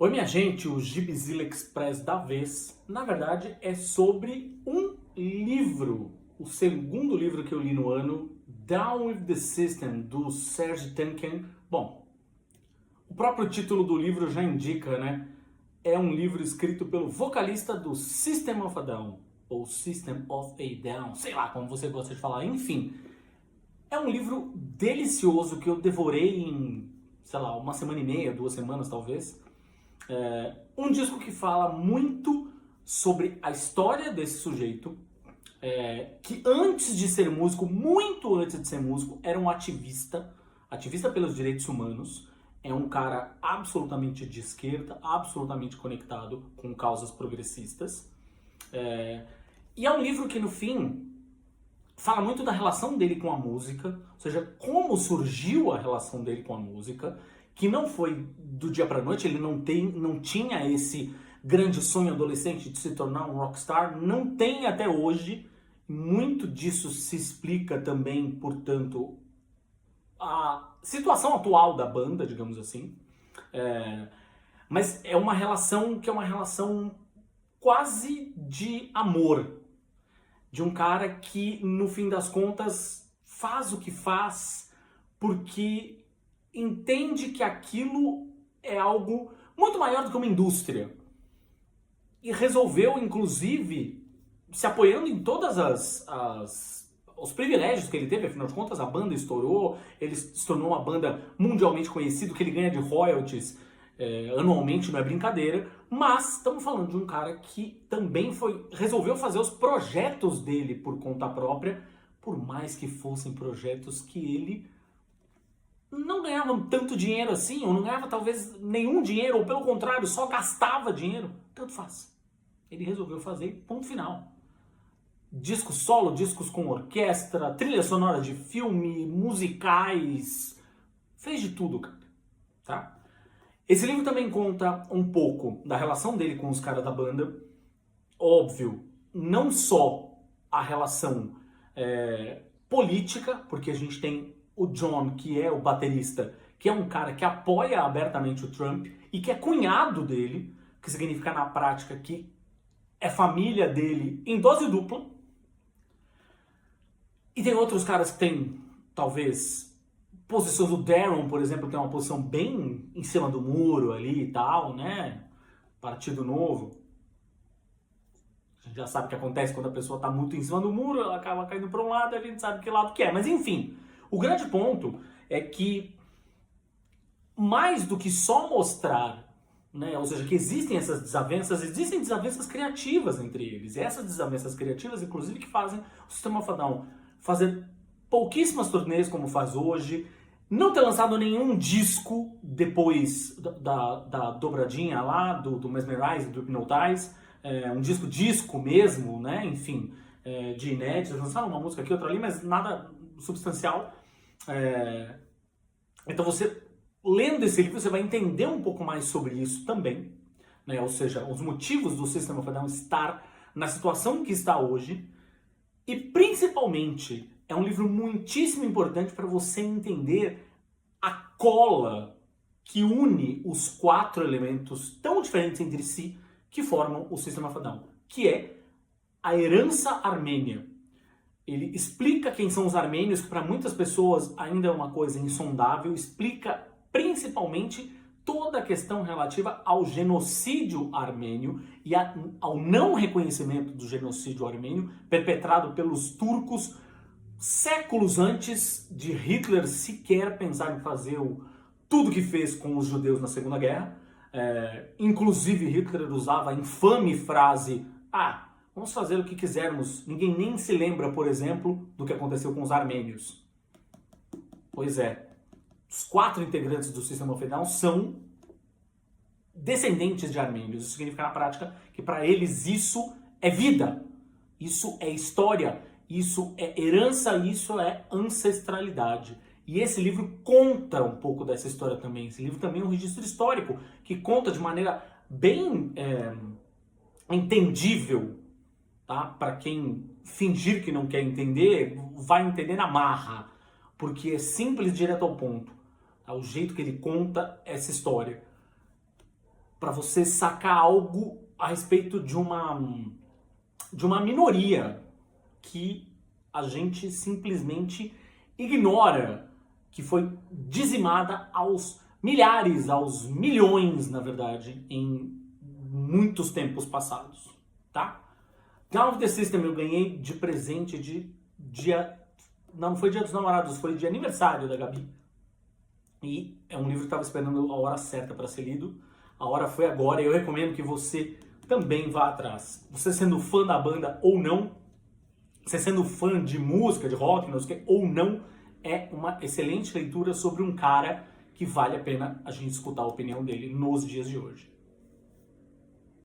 Oi, minha gente, o Gibzilla Express da vez, na verdade, é sobre um livro, o segundo livro que eu li no ano, Down with the System, do Serge Tankian. Bom, o próprio título do livro já indica, né? É um livro escrito pelo vocalista do System of a Down, ou System of a Down, sei lá como você gosta de falar, enfim. É um livro delicioso que eu devorei em, sei lá, uma semana e meia, 2 semanas talvez. Um disco que fala muito sobre a história desse sujeito, que antes de ser músico, muito antes de ser músico, era um ativista, ativista pelos direitos humanos. É um cara absolutamente de esquerda, absolutamente conectado com causas progressistas. E é um livro que, no fim, fala muito da relação dele com a música, ou seja, como surgiu a relação dele com a música, que não foi do dia para noite, ele não tinha esse grande sonho adolescente de se tornar um rockstar, não tem até hoje. Muito disso se explica também, portanto, a situação atual da banda, digamos assim. Mas é uma relação que é uma relação quase de amor, de um cara que, no fim das contas, faz o que faz porque entende que aquilo é algo muito maior do que uma indústria. E resolveu, inclusive, se apoiando em todas os privilégios que ele teve, afinal de contas a banda estourou, ele se tornou uma banda mundialmente conhecida, que ele ganha de royalties anualmente, não é brincadeira, mas estamos falando de um cara que também resolveu fazer os projetos dele por conta própria, por mais que fossem projetos que ele não ganhava tanto dinheiro assim, ou não ganhava talvez nenhum dinheiro, ou pelo contrário, só gastava dinheiro, tanto faz. Ele resolveu fazer, ponto final. Discos solo, discos com orquestra, trilha sonora de filme, musicais, fez de tudo, cara, tá? Esse livro também conta um pouco da relação dele com os caras da banda. Óbvio, não só a relação política, porque a gente tem o John, que é o baterista, que é um cara que apoia abertamente o Trump e que é cunhado dele, que significa na prática que é família dele em dose dupla. E tem outros caras que têm, talvez, posições. O Darren, por exemplo, tem uma posição bem em cima do muro ali e tal, né? Partido Novo. A gente já sabe o que acontece quando a pessoa está muito em cima do muro, ela acaba caindo para um lado e a gente sabe que lado que é. Mas enfim, o grande ponto é que, mais do que só mostrar, né, ou seja, que existem essas desavenças, existem desavenças criativas entre eles. E essas desavenças criativas, inclusive, que fazem o System of a Down fazer pouquíssimas turnês como faz hoje, não ter lançado nenhum disco depois da dobradinha lá, do Mesmerize, do Hypnotize, um disco mesmo, né, enfim, de inéditos, lançaram uma música aqui, outra ali, mas nada substancial. Então você, lendo esse livro, você vai entender um pouco mais sobre isso também, né, ou seja, os motivos do System of a Down estar na situação que está hoje. E principalmente, é um livro muitíssimo importante para você entender a cola que une os 4 elementos tão diferentes entre si que formam o System of a Down, que é a herança armênia. Ele explica quem são os armênios, que para muitas pessoas ainda é uma coisa insondável, explica principalmente toda a questão relativa ao genocídio armênio e ao não reconhecimento do genocídio armênio perpetrado pelos turcos séculos antes de Hitler sequer pensar em fazer tudo que fez com os judeus na Segunda Guerra. Inclusive Hitler usava a infame frase: vamos fazer o que quisermos, ninguém nem se lembra, por exemplo, do que aconteceu com os armênios. Pois é. Os 4 integrantes do System of a Down são descendentes de armênios. Isso significa, na prática, que para eles isso é vida, isso é história, isso é herança, isso é ancestralidade. E esse livro conta um pouco dessa história também. Esse livro também é um registro histórico que conta de maneira bem entendível, tá? Para quem fingir que não quer entender, vai entender na marra, porque é simples, direto ao ponto. O jeito que ele conta essa história. para você sacar algo a respeito de uma minoria que a gente simplesmente ignora, que foi dizimada aos milhares, aos milhões, na verdade, em muitos tempos passados, tá? Down of the System eu ganhei de presente de dia... Não foi dia dos namorados, foi de aniversário da Gabi. E é um livro que estava esperando a hora certa para ser lido. A hora foi agora e eu recomendo que você também vá atrás. Você sendo fã da banda ou não, você sendo fã de música, de rock, não sei o que, ou não, é uma excelente leitura sobre um cara que vale a pena a gente escutar a opinião dele nos dias de hoje.